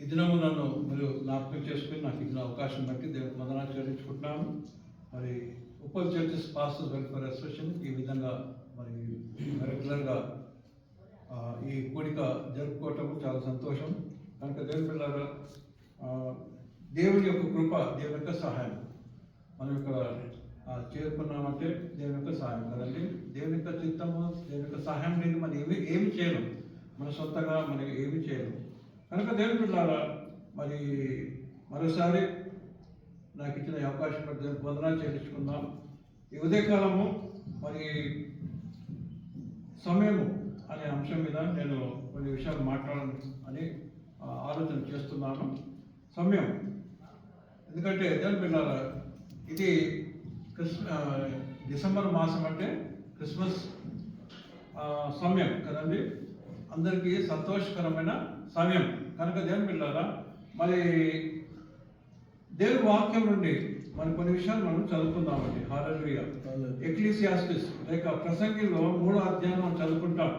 ఈ దినము నన్ను మీరు జ్ఞాపకం చేసుకుని నాకు ఇచ్చిన అవకాశం బట్టి దేవునికి వందనాలు చెల్లించుకుంటున్నాను. మరి Uppal churches pastors welfare association ఈ విధంగా మరి రెగ్యులర్గా ఈ కూడిక జరుపుకోవటం చాలా సంతోషం. కనుక దేవుని పిల్లలారా, దేవుని యొక్క కృప, దేవుని యొక్క సహాయం మనం ఇక్కడ చేరుకున్నామంటే దేవుని యొక్క సహాయం కదండి. దేవుని యొక్క చిత్తము, దేవుని యొక్క సహాయం లేదు మనం ఏమి చేయలేం, మన సొంతంగా మనకి ఏమి చేయలేం. కనుక దేవుని పిల్లలారా, మరి మరోసారి నాకు ఇచ్చిన అవకాశం బట్టి దేవునికి వందనాలు చెల్లించుకుందాం. ఈ ఉదయకాలము మరి సమయము అనే అంశం మీద నేను కొన్ని విషయాలు మాట్లాడాలని ఆలోచన చేస్తున్నాను. సమయం, ఎందుకంటే దేవుని పిల్లలారా, ఇది డిసెంబర్ మాసం అంటే క్రిస్మస్ సమయం కదండి, అందరికీ సంతోషకరమైన సమయం. కనుక దేవుని పిల్లలారా, మరి దేవుని వాక్యం నుండి మరి కొన్ని విషయాలు మనం చదువుకుందామండి. హల్లెలూయా. ఎక్లీసియాస్టిస్ లేక ప్రసంగిలో 3వ అధ్యాయం మనం చదువుకుంటాం.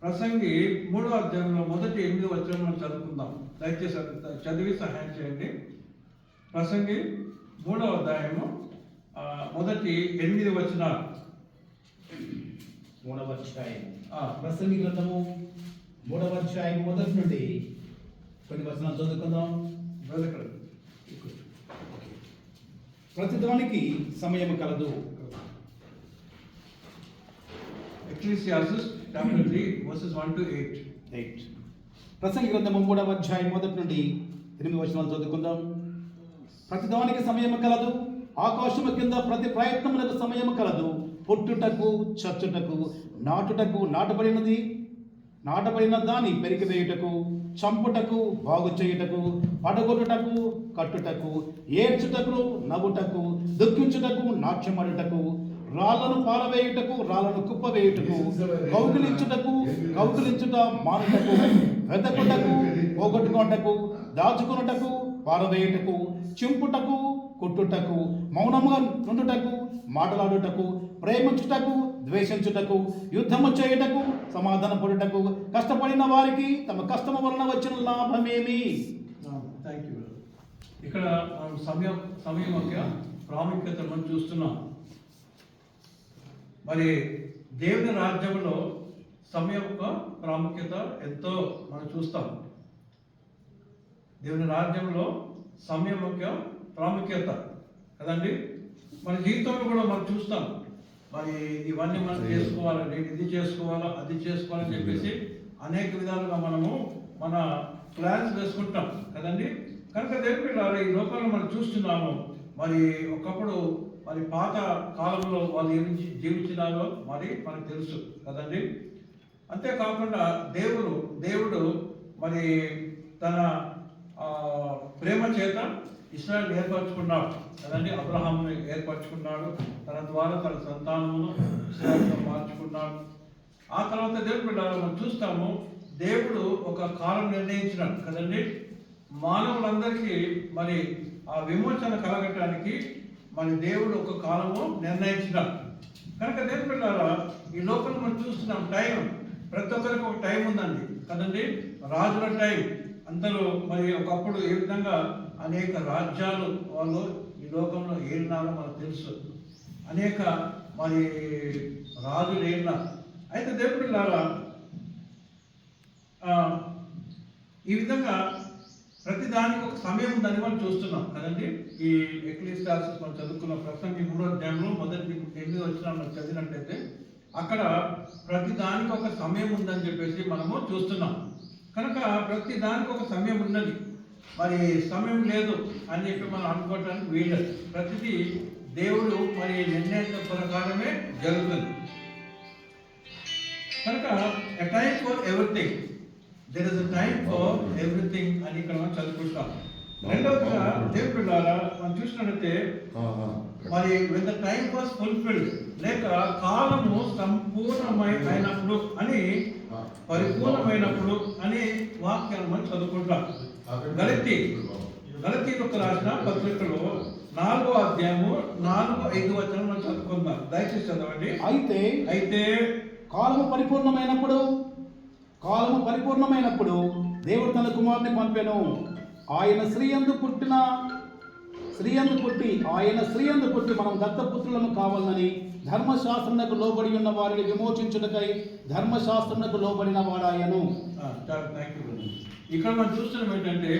ప్రసంగి 3వ అధ్యాయంలో మొదటి 8 వచనం మనం చదువుకుందాం. దయచేసి చదివి సహాయం చేయండి. ప్రసంగి 3వ అధ్యాయము మొదటి 8 వచనాలు. 3వ అధ్యాయం ప్రసంగి గ్రంథము 3వ అధ్యాయం మొదటి నుండి కొన్ని వచనాలు చదువుకుందాం. ప్రతిదానికి సమయం కలదు. Ecclesiastes chapter 3 verses 1 to 8. ప్రసంగి గ్రంథము 3వ అధ్యాయం మొదటి నుండి 8 వచనాలు చదువుకుందాం. ప్రతిదానికి సమయం కలదు, ఆకాశము కింద ప్రతి ప్రయత్నములకు సమయం కలదు. పుట్టుటకు, చచ్చుటకు, నాటుటకు నాటబడిన దాన్ని పెరికివేయుటకు, చంపుటకు, బాగు చేయుటకు, పడగొట్టుటకు, కట్టుటకు, ఏడ్చుటకు, నవ్వుటకు, దుఃఖించుటకు, నాట్యమడుటకు, రాళ్లను పారవేయుటకు, రాళ్లను కుప్పవేయుటకు, కౌగిలించుట మానుటకు, వెతకుటకు, పోగొట్టుకొనుటకు, దాచుకొనుటకు, పారవేయుటకు, చింపుటకు, కొట్టుటకు, మౌనముగా నుండుటకు, మాటలాడుటకు, ప్రేమించుటకు, ద్వేషించుటకు, యుద్ధము చేయుటకు, సమాధాన పడుటకు, కష్టపడిన వారికి తమ కష్టము వలన వచ్చిన లాభమేమి? Thank you. ఇక్కడ మనం సమయం యొక్క ప్రాముఖ్యత మనం చూస్తున్నాం. మరి దేవుని రాజ్యంలో సమయం యొక్క ప్రాముఖ్యత ఎంతో మనం చూస్తాం. దేవుని రాజ్యంలో సమయం యొక్క ప్రాముఖ్యత కదండి. మన జీవితంలో కూడా మనం చూస్తాం. మరి ఇవన్నీ మనం చేసుకోవాలండి, ఇది చేసుకోవాలా, అది చేసుకోవాలని చెప్పేసి అనేక విధాలుగా మనము మన ప్లాన్స్ వేసుకుంటాం కదండి. కనుక దేవుని పిల్లలారా, ఈ లోకంలో మనం చూస్తున్నాము. మరి ఒకప్పుడు మరి పాత కాలంలో వాళ్ళు ఏమి జీవించినారో మరి మనకు తెలుసు కదండి. అంతేకాకుండా దేవుడు మరి తన ప్రేమ చేత ఇశ్రాయేలును ఏర్పరచుకున్నాడు కదండి. అబ్రహామును ఏర్పరచుకున్నాడు, తన ద్వారా తన సంతానమును ఇశ్రాయేలుగా మార్చుకున్నాడు. ఆ తర్వాత దేవుని పిల్లలారా, మనం చూస్తాము, దేవుడు ఒక కాలం నిర్ణయించినాడు కదండి. మానవులందరికీ మరి ఆ విమోచన కలగటానికి మరి దేవుడు ఒక కాలము నిర్ణయించినాడు. కనుక దేవుని పిల్లలారా, ఈ లోకంలో మనం చూస్తున్నాం, టైం ప్రతి ఒక్కరికి ఒక టైం ఉందండి కదండి. రాజుల టైం, అందరూ మరి ఒకప్పుడు ఏ విధంగా అనేక రాజ్యాలు వాళ్ళు ఈ లోకంలో ఏలినారో మనకు తెలుసు. అనేక మరి రాజులు ఏలినారు. అయితే దేవుని పిల్లలారా, ఈ విధంగా ప్రతి దానికి ఒక సమయం ఉందని మనం చూస్తున్నాం కదండి. ఈ ఎక్లీసియాస్టిస్ మనం చదువుకున్న ప్రసంగి 3వ అధ్యాయంలో మొదటి 8 వచనాలు చదివినట్లయితే అక్కడ ప్రతి దానికి ఒక సమయం ఉందని చెప్పేసి మనము చూస్తున్నాం. కనుక ప్రతి దానికి ఒక సమయం ఉన్నది. మరి సమయం లేదు అని చెప్పి మనం అనుకోవటానికి వీలేదు. ప్రతిదీ దేవుడు మరి నిర్ణయించిన ప్రకారమే జరుగుతుంది. కనుక a time for everything, there is a time for everything అని ఇక్కడ మనం చదువుకుంటాం. రెండవదిగా దేవుని పిల్లలారా, మనం చూసినట్లయితే మరి when the time was fulfilled లేక కాలము సంపూర్ణమైనప్పుడు అని, పరిపూర్ణమైనప్పుడు అనే వాక్యాన్ని మనం చదువుకుంటాం. గలతీయులకు రాసిన పత్రికలో 4వ అధ్యాయము 4-5 వచనం మనం చదువుకుందాం. దయచేసి చదవండి. అయితే కాలము పరిపూర్ణమైనప్పుడు దేవుడు తన కుమారుని పంపెను. ఆయన స్త్రీయందు పుట్టి మనం దత్తపుత్రులను కావాలని ధర్మశాస్త్రమునకు లోబడి ఉన్న వారిని విమోచించుటకై ధర్మశాస్త్రమునకు లోబడిన వాడాయను. Thank you. ఇక్కడ మనం చూస్తున్నాం ఏంటంటే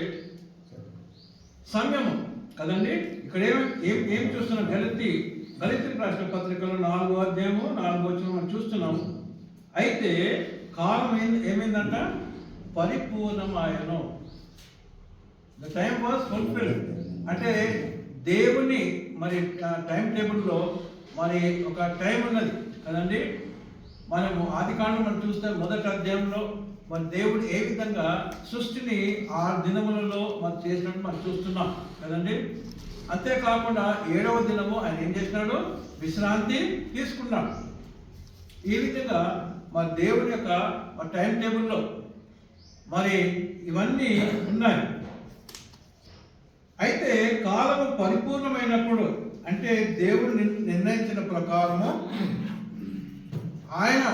సంయమం కదండి. ఇక్కడ ఏం చూస్తున్నాం? గళితీయులకు రాసిన పత్రికలో 4వ అధ్యాయము 4వ వచనం మనం చూస్తున్నాము. అయితే కాలం ఏమైందంట? పరిపూర్ణమాయను. The time was fulfilled. అంటే దేవుని మరి టైం టేబుల్లో మరి ఒక టైం ఉన్నది కదండి. మనము ఆదికాండం మనం చూస్తే మొదటి అధ్యాయంలో మరి దేవుడు ఏ విధంగా సృష్టిని 6 దినములలో మరి చేసినట్టు మనం చూస్తున్నాం కదండి. అంతేకాకుండా 7వ దినము ఆయన ఏం చేసినాడు? విశ్రాంతి తీసుకున్నాడు. ఈ విధంగా మరి దేవుడి యొక్క టైం టేబుల్లో మరి ఇవన్నీ ఉన్నాయి. అయితే కాలము పరిపూర్ణమైనప్పుడు అంటే దేవుడు నిర్ణయించిన ప్రకారము ఆయన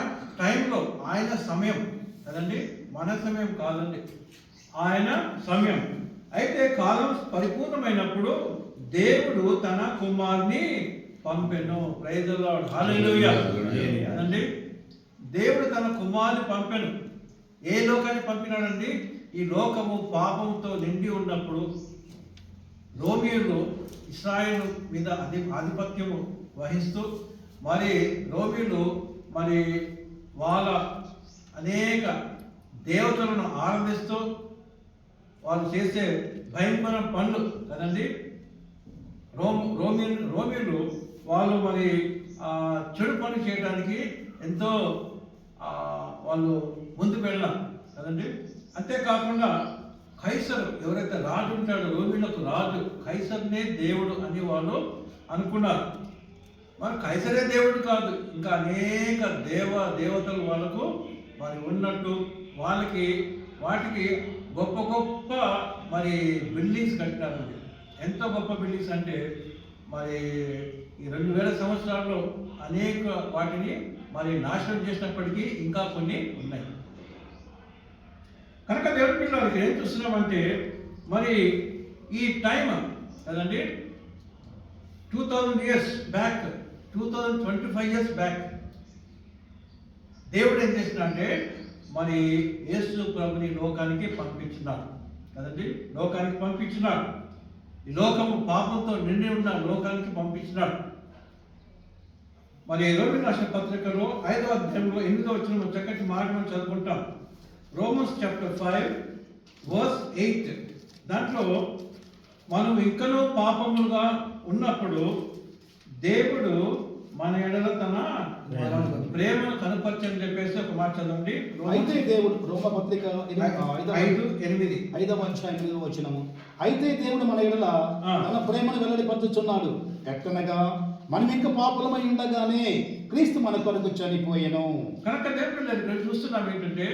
టైంలో ఆయన సమయం కదండి, మన సమయం కాదండి, ఆయన సమయం. అయితే కాలం పరిపూర్ణమైనప్పుడు దేవుడు తన కుమారుని పంపెను. ప్రైజ్ ది లార్డ్, హల్లెలూయా కదండి. దేవుడు తన కుమారుని పంపెను. ఏ లోకాన్ని పంపినాడండి? ఈ లోకము పాపంతో నిండి ఉన్నప్పుడు రోమీయులు ఇశ్రాయేలు మీద ఆధిపత్యము వహిస్తూ మరి రోమీయులు మరి వాళ్ళ అనేక దేవతలను ఆరాధిస్తూ వాళ్ళు చేసే భయంకర పనులు కదండి. రోమీయులు వాళ్ళు మరి చెడు పని చేయడానికి ఎంతో వాళ్ళు ముందుకు వెళ్ళారు కదండి. అంతేకాకుండా కైసరు ఎవరైతే రాజు ఉంటాడో రోమీయులకు రాజు, కైసర్నే దేవుడు అని వాళ్ళు అనుకున్నారు. మరి కైసరే దేవుడు కాదు, ఇంకా అనేక దేవతలు వాళ్ళకు మరి ఉన్నట్టు వాటికి గొప్ప గొప్ప మరి బిల్డింగ్స్ కట్టినారు. ఎంత గొప్ప బిల్డింగ్స్ అంటే మరి ఈ 2000 సంవత్సరాల్లో అనేక వాటిని మరి నాశనం చేసినప్పటికీ ఇంకా కొన్ని ఉన్నాయి. కనుక దేవుడి పిల్లలకి ఏం చూస్తున్నామంటే మరి ఈ టైం కదండి 2000 years బ్యాక్, 2025 years బ్యాక్ దేవుడు ఏం చేస్తున్నాడంటే మరి యేసు ప్రభుని లోకానికి పంపించినాడు కదండి. లోకానికి పంపించినాడు. ఈ లోకము పాపంతో నిండి ఉన్న లోకానికి పంపించినాడు. మరి రోమీయులకు రాసిన పత్రికలో 5వ అధ్యాయంలో 8వ వచనంలో చక్కటి మార్గం చదువుకుంటాం. Romans chapter 5 verse 8. దాంట్లో మనం ఇంకనూ పాపములుగా ఉన్నప్పుడు దేవుడు మన ఎడల తన ప్రేమను కనపరచని చెప్పేసి ఒక మాట చదవండి. అయితే దేవుడు రోమపత్రిక 5:8 5వ అధ్యాయం 8వ వచనము. అయితే దేవుడు మన ఎడల తన ప్రేమను వెల్లడిపరుచుచున్నాడు. ఎట్లనగా మనం ఇంకా పాపులమై ఉండగానే క్రీస్తు మన కొరకు చనిపోయెను. కనుక దేవుడు చూస్తున్నాం ఏంటంటే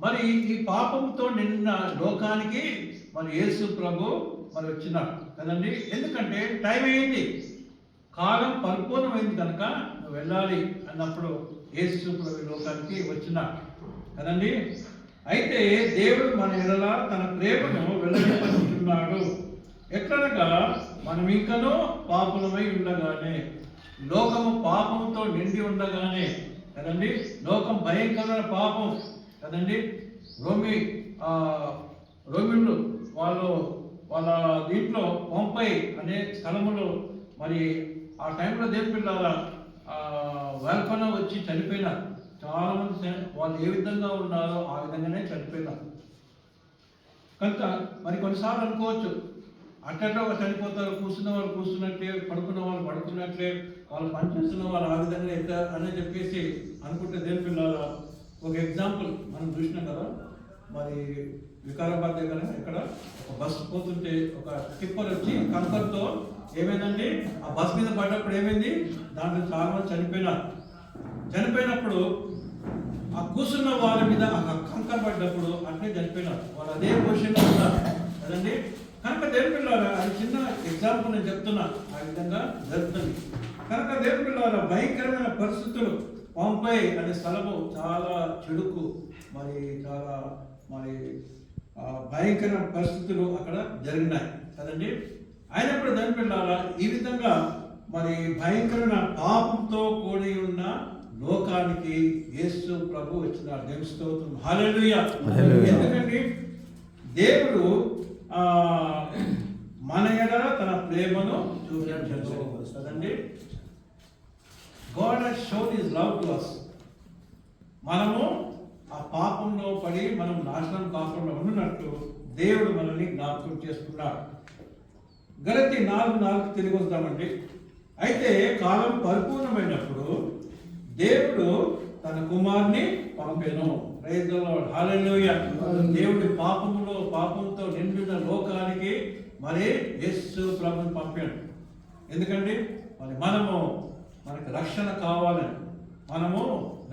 మరి ఈ పాపంతో నిన్న లోకానికి మరి యేసు ప్రభు మరి వచ్చినాడు కదండి. ఎందుకంటే టైం అయింది, కాలం పరిపూర్ణమైంది కనుక నువ్వు వెళ్ళాలి అన్నప్పుడు యేసు ప్రభు లోకానికి వచ్చినాడు కదండి. అయితే దేవుడు మన ఎడల తన ప్రేమను వెల్లడిపరుచుతున్నాడు. ఎట్లనగా మనం ఇంకనూ పాపులమై ఉండగానే, లోకము పాపంతో నిండి ఉండగానే కదండి, లోకం భయంకరమైన పాపం కదండి. రోమిళ్ళు వాళ్ళ దీంట్లో పంపై అనే స్థలములో మరి ఆ టైంలో దేవుని పిల్లల వేల్కొన వచ్చి చనిపోయినారు. చాలామంది వాళ్ళు ఏ విధంగా ఉన్నారో ఆ విధంగానే చనిపోయినారు. కనుక మరి కొన్నిసార్లు అనుకోవచ్చు అట్లా చనిపోతారు, కూర్చున్న వాళ్ళు కూర్చున్నట్లే, పడుకున్న వాళ్ళు పడుకున్నట్లే, వాళ్ళు పనిచేస్తున్న వాళ్ళు ఆ విధంగా ఎట్లా అని చెప్పేసి అనుకుంటే దేవుని పిల్లల ఒక ఎగ్జాంపుల్ మనం చూసినాం కదా. మరి వికారాబాద్ దగ్గర ఇక్కడ ఒక బస్సు పోతుంటే ఒక టిప్పర్ వచ్చి కంకర్తో ఏమైందండి, ఆ బస్ మీద పడ్డప్పుడు ఏమైంది, దాంట్లో చాలా మంది చనిపోయినప్పుడు ఆ కూర్చున్న వాళ్ళ మీద ఆ కంకర్ పడ్డప్పుడు అట్లే చనిపోయినారు. వాళ్ళు అదే పొజిషన్లో ఉన్నారు కదండి. కనుక దేవుని పిల్లల అది చిన్న ఎగ్జాంపుల్ నేను చెప్తున్నా, ఆ విధంగా జరుగుతుంది. కనుక దేవుని పిల్లల భయంకరమైన పరిస్థితులు, పంపై అనే స్థలము చాలా చెడుకు మరి చాలా మరి భయంకర పరిస్థితులు అక్కడ జరిగినాయి కదండి. అయినప్పుడు దాని పిల్లల ఈ విధంగా మరి భయంకరమైన పాపంతో కూడి ఉన్న లోకానికి యేసు ప్రభు వచ్చినాడు. దేవుని స్తోత్రం, హల్లెలూయా. ఎందుకంటే దేవుడు మన ఎడల తన ప్రేమను చూపించను కదండి. God has shown his love to us. మనము ఆ పాపంలో పడి మనం నాశనం కాకుండా ఉన్నట్టు దేవుడు మనల్ని జ్ఞాపకం చేసుకున్నాడు. గలతీ 4:4 తిరిగి వస్తామండి. అయితే కాలం పరిపూర్ణమైనప్పుడు దేవుడు తన కుమారుని పంపెను. ప్రైజ్ ది లార్డ్, హల్లెలూయా. దేవుడి పాపంతో నిండిన లోకానికి మరి యేసు ప్రభుని పంపాడు. ఎందుకంటే మరి మనకు రక్షణ కావాలని, మనము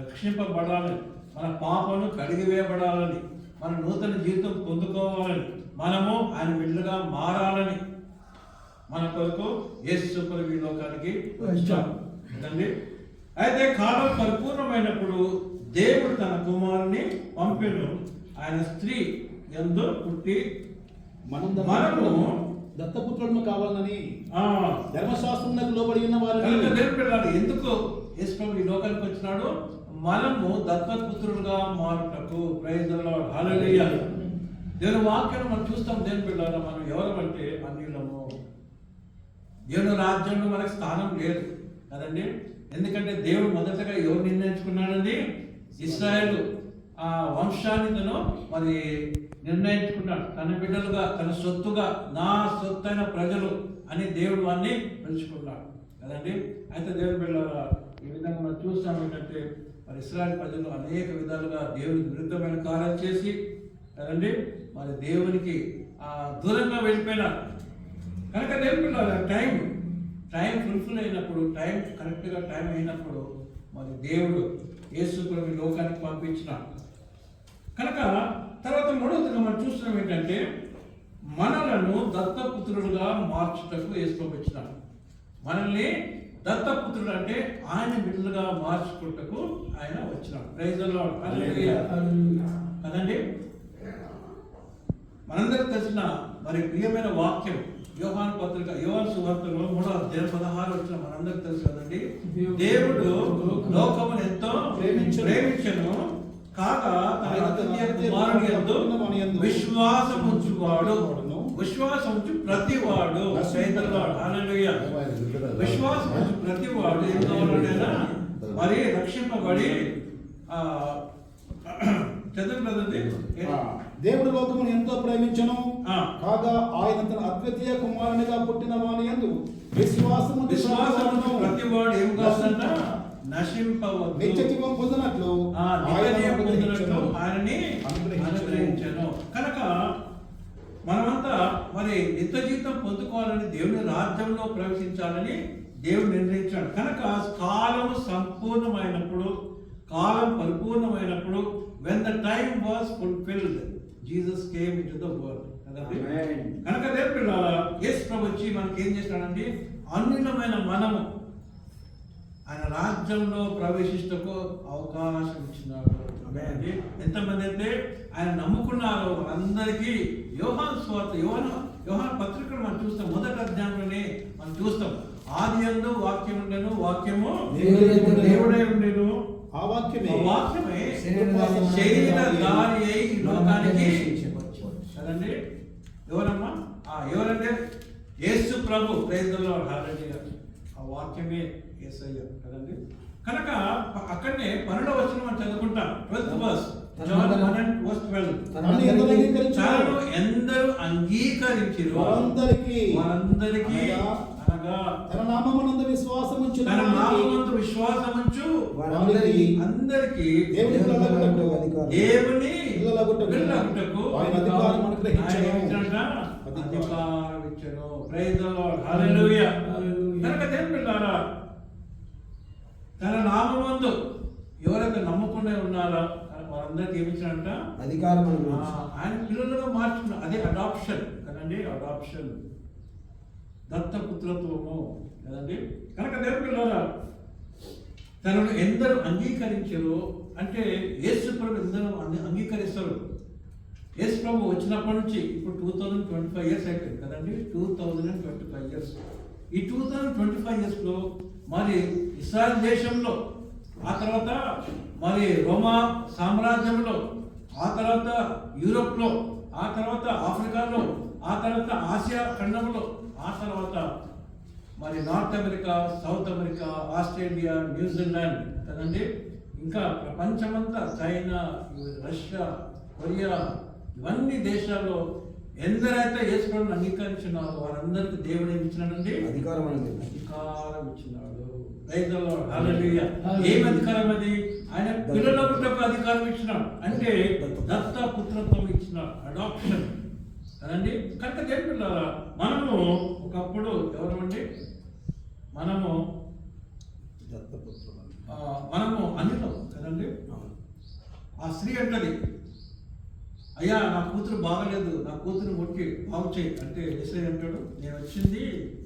రక్షింపబడాలని, మన పాపను కడిగివేయబడాలని, మన నూతన జీవితం పొందుకోవాలని, మనము ఆయన బిడ్డలుగా మారాలని మన కొరకు యేసు ప్రభు ఈ లోకానికి వచ్చాడు కదండి. అయితే కాలం పరిపూర్ణమైనప్పుడు దేవుడు తన కుమారుని పంపెను. ఆయన స్త్రీ యందు పుట్టి మనము దత్తపుత్రులను కావాలని ధర్మశాస్త్రం లోబడి ఉన్న వారు ఎందుకు యేసు ప్రభు ఈ లోకానికి వచ్చినాడు? మనము దత్తపుత్రులుగా మారుటకు. ప్రైజ్ ది లార్డ్, హల్లెలూయా. దేవుని వాక్యం మనం చూస్తాం. దేవుని పిల్లలు మనం ఎవరంటే అన్యులము. దేవుని రాజ్యంలో మనకు స్థానం లేదు కదండి. ఎందుకంటే దేవుడు మొదటగా ఎవరు నిర్ణయించుకున్నాడండి? ఇశ్రాయేలు ఆ వంశాన్ని తను మరి నిర్ణయించుకున్నాడు. తన బిడ్డలుగా, తన సొత్తుగా, నా సొత్తైన ప్రజలు అని దేవుడు వారిని పిలుచుకున్నాడు కదండి. అయితే దేవుని బిడ్డల ఈ విధంగా మనం చూస్తాం ఏంటంటే మరి ఇశ్రాయేలు ప్రజలు అనేక విధాలుగా దేవునికి విరుద్ధమైన కార్యాలు చేసి కదండి మరి దేవునికి దూరంగా వెళ్ళిపోయినారు. కనుక దేవుని పిల్లల టైం ఫుల్ఫిల్ అయినప్పుడు, కరెక్ట్గా టైం అయినప్పుడు మరి దేవుడు యేసు ప్రభు లోకానికి పంపించినాడు. కనుక తర్వాత మూడవదిగా మనం చూస్తున్నాం ఏంటంటే మనలను దత్తపుత్రులుగా మార్చుటకు యేసు పంపించినాడు. మనల్ని దత్తపుత్రుడు అంటే ఆయన బిడ్డలుగా మార్చుకుంటకు ఆయన వచ్చినాడు. ప్రైజ్ ది లార్డ్, హల్లెలూయా కదండి. మనందరికి తెలిసిన మరి ప్రియమైన వాక్యం యోహాను పత్రిక, యోహాను సువార్తలో 3:16 వచ్చిన మనందరికి తెలుసు కదండి. దేవుడు లోకమును ఎంతో ప్రేమించెను కాగా తన అద్వితీయ కుమారుని యందు విశ్వాసం ఉంచువాడు, విశ్వాసం ఉంచు ప్రతివాడు, హల్లెలూయా, విశ్వాసం ఉంచు ప్రతివాడు ఎంతోనైనా మరి రక్షింపబడి చదువుతుంది. దేవుడు లోకమును ఎంతో ప్రేమించెను కాగా ఆయన తన అద్వితీయ కుమారునిగా పుట్టిన వాని యందు విశ్వాసము ప్రతివాడు ఏం కాదంట నశింపవద్దు, నిత్య జీవం పొందినట్లు ఆయనని అనుగ్రహించెను. కనుక మనమంతా మరి నిత్య జీవితం పొందుకోవాలని, దేవుని రాజ్యంలో ప్రవేశించాలని దేవుడు నిర్ణయించాడు. కనుక కాలం సంపూర్ణమైనప్పుడు, కాలం పరిపూర్ణమైనప్పుడు, when the time was fulfilled, Jesus came into the world. కనుక దేవుడు యేసు ప్రభు వచ్చి మనకి ఏం చేస్తాడంటే అన్యులమైన మనము ఆయన రాజ్యంలో ప్రవేశించటకు అవకాశం ఇచ్చినాడు. ఎంతమంది అయితే ఆయన నమ్ముకున్నారో వాళ్ళందరికీ యోహాను సువార్త, యోహాను పత్రికను మనం చూస్తాం. మొదటి అధ్యాయంలోనే మనం చూస్తాం, ఆది యందు వాక్యం ఉండెను, వాక్యము దేవుడై ఉండెను, ఆ వాక్యమే శరీరధారి అయి ఈ లోకానికి కదండి. ఎవరమ్మా? ఎవరంటే యేసు ప్రభు. ప్రైజ్ ది లార్డ్, హల్లెలూయా. ఆ వాక్యమే యేసయ్య కదండి. కనుక అక్కడనే 12వ వచనం మనం చదువుకుంటాం. 12th verse, John 1:12. ఎందరూ అంగీకరించిరు వారందరికీ అనగా తన నామమునందు విశ్వాసముంచు అందరికీ దేవుని పిల్లలగుటకు ఆయన అధికారం ఇచ్చెను. ప్రైజ్ ది లార్డ్, హల్లెలూయా. కనుక దేవుని పిల్లారా, తన నామమందు ఎవరైతే నమ్మకుండా ఉన్నారో వారందరికీ ఏమిచ్చారంట అధికారం. ఆయన పిల్లలుగా మార్చుకున్నారు. అదే అడాప్షన్ కదండి, అడాప్షన్, దత్తపుత్రత్వము కదండి. కనుక దేవుని పిల్లలారా, తనను ఎందరూ అంగీకరించారు అంటే యేసు ప్రభు ఎందరూ అంగీకరిస్తారు. యేసు ప్రభు వచ్చినప్పటి నుంచి ఇప్పుడు 2025 ఇయర్స్ అయిపోయింది కదండి. 2025 ఇయర్స్. ఈ 2025 ఇయర్స్లో మరి ఇస్రాయల్ దేశంలో, ఆ తర్వాత మరి రోమా సామ్రాజ్యంలో, ఆ తర్వాత యూరోప్లో, ఆ తర్వాత ఆఫ్రికాలో, ఆ తర్వాత ఆసియా ఖండంలో, ఆ తర్వాత మరి north America, south America, Australia, New Zealand కదండి, ఇంకా ప్రపంచమంతా చైనా, రష్యా, కొరియా, ఇవన్నీ దేశాల్లో ఎందరైతే యేసుప్రభువుని అంగీకరించినారో వారందరికీ దేవుడు ఏమి ఇచ్చినాడండి? అధికారం ఇచ్చినాడు. Praise the lord. హల్లెలూయా. ఏం అధికారం అది? ఆయన పిల్లలకు అధికారం ఇచ్చినాడు. అంటే దత్త పుత్రత్వం ఇచ్చినాడు, అడాప్షన్ కదండి. కనుక దేవుని పిల్లలారా, మనము ఒకప్పుడు ఎవరమండి? మనము అన్నిలో కదండి. ఆ స్త్రీ అంటది, అయ్యా నా కూతురు బాగలేదు, నా కూతురు ముట్టి బాగు చేయి అంటే యేసయ్య అంటాడు, నేను వచ్చింది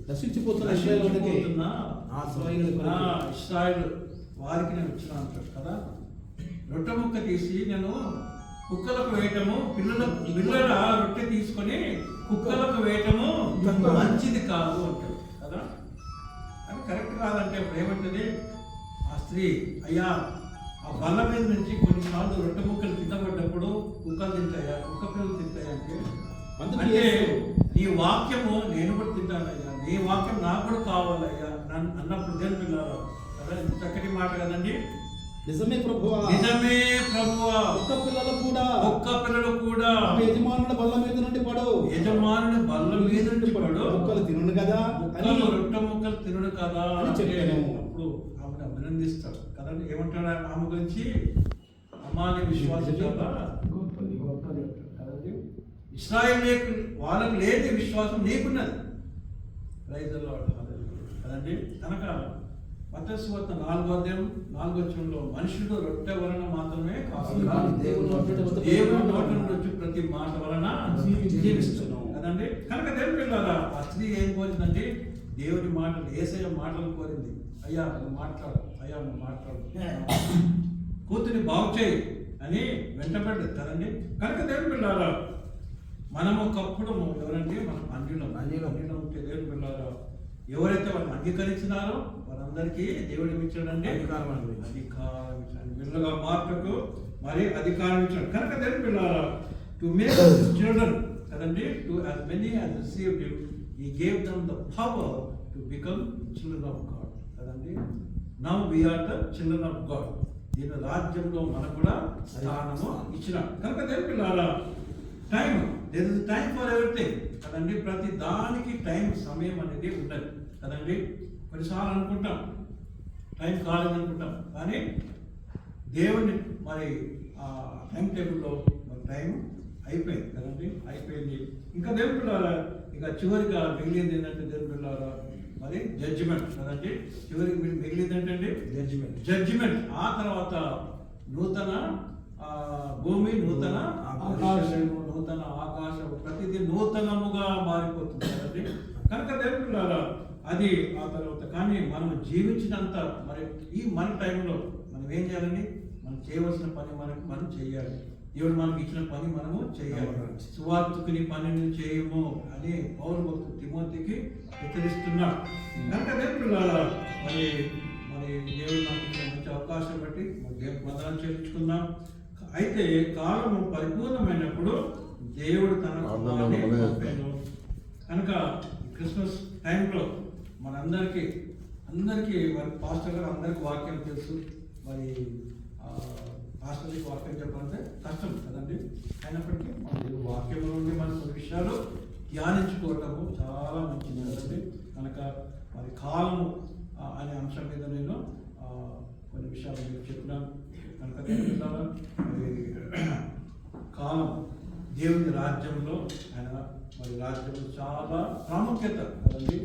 నశించిపోతున్నా ఇశ్రాయేలు వారికి నేను వచ్చినా అంటాడు కదా. రొట్టె ముక్క తీసి నేను కుక్కలకు వేయటము, పిల్లల రొట్టె తీసుకొని కుక్కలకు వేయటము మంచిది కాదు అంటాడు కదా. అది కరెక్ట్ కాదంటే అప్పుడు ఏమంటుంది ఆ స్త్రీ? అయ్యా ఆ బల్ల మీద నుంచి కొన్నిసార్లు రొట్టె ముక్కలు కింద పడ్డప్పుడు కుక్కలు తింటాయా, కుక్క పిల్లలు తింటాయా అంటే నీ వాక్యము నేను కూడా తింటానయ్యా, నీ వాక్యం నాకు కూడా కావాలయ్యా అన్నప్పుడు దేని పిల్లలు కదా. ఎంత చక్కటి మాట కదండి. నిజమే ప్రభువా, నిజమే ప్రభువా. ఒక్క పిల్లలు కూడా యజమానుల బల్ల మీద నుండి పడు, యజమానుని బల్ల మీద నుండి పడు, ముక్కలు తినును కదా, రొట్టె ముక్కలు తినుడు కదా అని చెప్పాను. అప్పుడు ఆమెను అభినందిస్తాడు కదండి. ఏమంటాడు ఆమె గురించి? అమ్మాని విశ్వాసం చాలా గొప్పది కదండి. ఇశ్రాయేలు వాళ్ళకు లేని విశ్వాసం నీకున్నది. Praise the lord. కదండి. కనుక మత్తయి సువార్త 4వ అధ్యాయం 4వ వచనంలో మనుషుడు రొట్టె వలన మాత్రమే కాదు, దేవుని నోటి నుండి వచ్చి ప్రతి మాట వలన జీవిస్తున్నాం కదండి. కనుక దేవుని పిల్లలారా, ఆ స్త్రీ ఏం కోరిందండి? దేవుని మాటలు, యేసయ్య మాటలు కోరింది. అయ్యా నువ్వు మాట్లాడు, అయ్యా నువ్వు మాట్లాడు, కూతురిని బాగు చేయి అని వెంటబడ్డది కదండి. కనుక దేవుని పిల్లలారా, మనం ఒకప్పుడు ఎవరంటే మనం అన్యులం ఉంటే దేవుని పిల్లలారా, ఎవరైతే వాళ్ళని అంగీకరించినారో వారందరికీ దేవుడు ఇచ్చాడండి అధికారం ఇచ్చాడు. పిల్లలుగా మార్పుకు మరి అధికారం ఇచ్చాడు. కనుక దేవుని పిల్లలారా, టు మేక్ చిల్డ్రన్ కదండి, to as many as received him he gave them the power to become children of God కదండి. Now we are the children of God. దీని రాజ్యంలో మనకు కూడా స్థానము ఇచ్చినాడు. కనుక దేవుని పిల్లలారా, time, there is time for everything కదండి. ప్రతి దానికి టైం, సమయం అనేది ఉండదు కదండి. కొన్నిసార్లు అనుకుంటాం టైం కాలేదనుకుంటాం, కానీ దేవుని మరి ఆ టైం టేబుల్లో మరి టైం అయిపోయింది కదండి, అయిపోయింది. ఇంకా దేవుని పిల్లలారా, ఇక చివరిగా మిగిలింది ఏంటంటే దేవుని పిల్లలారా మరి జడ్జిమెంట్ కదండి. చివరికి మిగిలింది ఏంటంటే జడ్జిమెంట్. ఆ తర్వాత నూతన భూమి, నూతన ఆకాశం, ప్రతిదీ నూతనముగా మారిపోతుంది కదండి. కనుక దేవుని పిల్లలారా, అది ఆ తర్వాత. కానీ మనం జీవించినంత మరి ఈ మన టైంలో మనం ఏం చేయాలండి? మనం చేయవలసిన పని మనం చేయాలి. దేవుడు మనకి ఇచ్చిన పని మనము చేయాలి. సువార్తికుని పని చేయము అని పౌలు భక్తుడు తిమోతికి హెచ్చరిస్తున్నాడు. కనుక దేవుని పిల్లలారా, మరి దేవుడు నాకు మంచి అవకాశం బట్టి దేవుడు వందనాలు చేయించుకుందాం. అయితే కాలము పరిపూర్ణమైనప్పుడు దేవుడు తన కుమారుని పంపాడు. కనుక క్రిస్మస్ టైంలో మనందరికీ మరి పాస్టర్ గారు అందరికీ వాక్యం తెలుసు. మరి పాస్టర్కి వాక్యం చెప్పాలంటే కష్టం కదండి. అయినప్పటికీ మన వాక్యంలో నుండి మన కొన్ని విషయాలు ధ్యానించుకోవటము చాలా మంచిది కదండి. కనుక మరి కాలము అనే అంశం మీద నేను కొన్ని విషయాలు మీకు చెప్పినాను. కనుక మరి కాలం దేవుని రాజ్యంలో, ఆయన మరి రాజ్యంలో చాలా ప్రాముఖ్యత కదండి.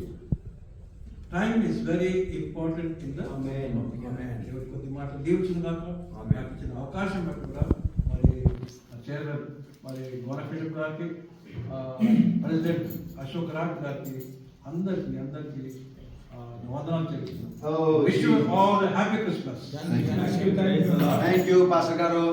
Time is very important in the దేవుడు కొద్ది మాటలు దీవించిన దాకా నాకు ఇచ్చిన అవకాశం బట్టి కూడా మరి చైర్మన్ మరి గోనపేట గారికి, ప్రెసిడెంట్ అశోక్ రాజ్ గారికి, అందరికీ వందనాలు చెల్లిస్తున్నాను. Wish you all happy Christmas. Thank you pastor గారు.